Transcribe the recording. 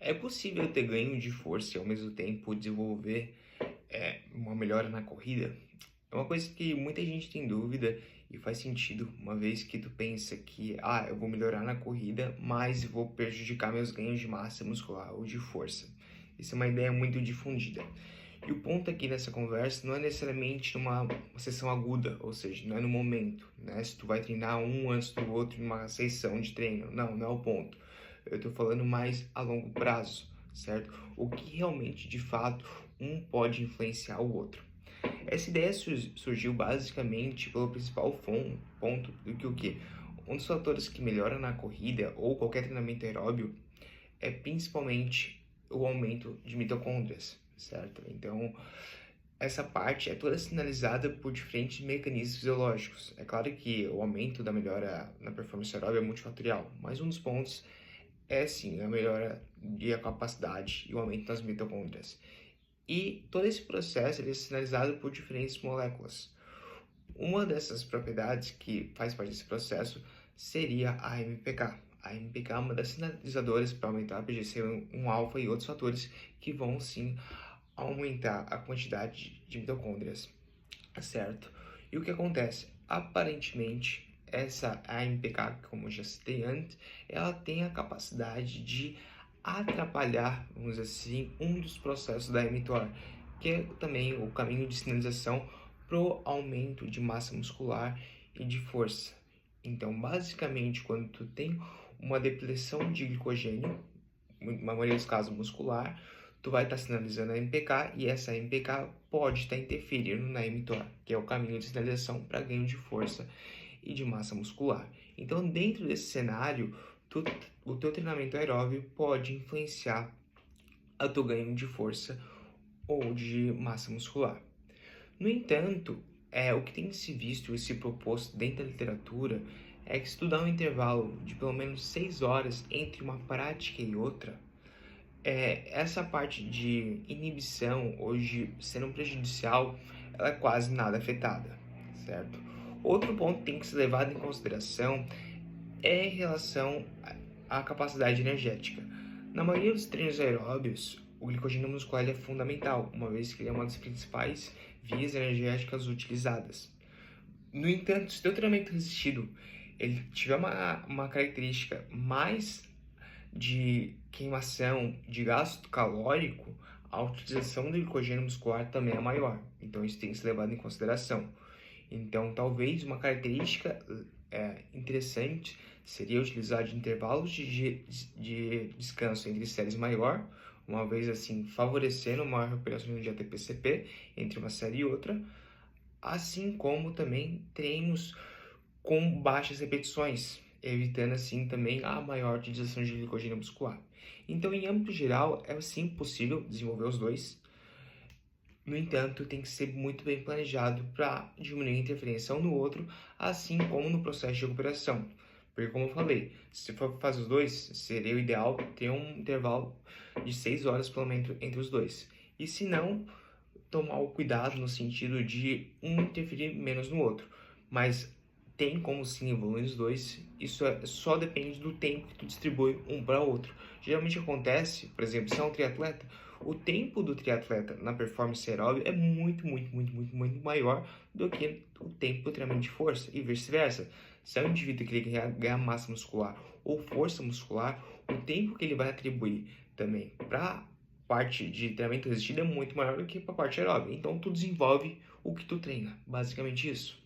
É possível ter ganho de força e ao mesmo tempo desenvolver uma melhora na corrida? É uma coisa que muita gente tem dúvida e faz sentido, uma vez que tu pensa que, eu vou melhorar na corrida, mas vou prejudicar meus ganhos de massa muscular ou de força. Isso é uma ideia muito difundida. E o ponto aqui nessa conversa não é necessariamente numa sessão aguda, ou seja, não é no momento, né? Se tu vai treinar um antes do outro numa sessão de treino. Não, não é o ponto. Eu tô falando mais a longo prazo, certo? O que realmente, de fato, um pode influenciar o outro. Essa ideia surgiu basicamente pelo principal ponto do que o quê? Um dos fatores que melhora na corrida ou qualquer treinamento aeróbio é principalmente o aumento de mitocôndrias, certo? Então, essa parte é toda sinalizada por diferentes mecanismos fisiológicos. É claro que o aumento da melhora na performance aeróbica é multifatorial, mas um dos pontos é sim a melhora de capacidade e o aumento das mitocôndrias. E todo esse processo ele é sinalizado por diferentes moléculas. Uma dessas propriedades que faz parte desse processo seria a MPK. A MPK é uma das sinalizadoras para aumentar a PGC1-alfa e outros fatores que vão sim aumentar a quantidade de mitocôndrias, certo? E o que acontece? Aparentemente, essa AMPK, como eu já citei antes, ela tem a capacidade de atrapalhar, vamos dizer assim, um dos processos da mTOR, que é também o caminho de sinalização para o aumento de massa muscular e de força. Então, basicamente, quando tu tem uma depressão de glicogênio, na maioria dos casos muscular, tu vai estar sinalizando a MPK e essa MPK pode estar interferindo na mTOR, que é o caminho de sinalização para ganho de força e de massa muscular. Então, dentro desse cenário, o teu treinamento aeróbio pode influenciar o teu ganho de força ou de massa muscular. No entanto, o que tem se visto e se proposto dentro da literatura é que se tu dá um intervalo de pelo menos 6 horas entre uma prática e outra, essa parte de inibição hoje sendo prejudicial, ela é quase nada afetada, certo? Outro ponto que tem que ser levado em consideração é em relação à capacidade energética. Na maioria dos treinos aeróbios, o glicogênio muscular é fundamental, uma vez que ele é uma das principais vias energéticas utilizadas. No entanto, se o treinamento resistido ele tiver uma característica mais de queimação de gasto calórico, a utilização do glicogênio muscular também é maior. Então, isso tem que ser levado em consideração. Então, talvez uma característica interessante seria utilizar de intervalos de descanso entre séries maior, uma vez assim favorecendo uma recuperação de ATP-CP entre uma série e outra, assim como também treinos com baixas repetições, evitando assim também a maior utilização de glicogênio muscular. Então, em âmbito geral, é sim possível desenvolver os dois. No entanto, tem que ser muito bem planejado para diminuir a interferência um no outro, assim como no processo de recuperação. Porque, como eu falei, se for fazer os dois, seria o ideal ter um intervalo de 6 horas pelo menos entre os dois. E se não, tomar o cuidado no sentido de um interferir menos no outro. Mas tem como sim evoluir os dois, isso só depende do tempo que tu distribui um para outro. Geralmente acontece, por exemplo, se é um triatleta, o tempo do triatleta na performance aeróbica é muito maior do que o tempo do treinamento de força e vice-versa. Se é um indivíduo que ele quer ganhar massa muscular ou força muscular, o tempo que ele vai atribuir também para parte de treinamento resistido é muito maior do que para a parte aeróbica. Então, tu desenvolve o que tu treina, basicamente isso.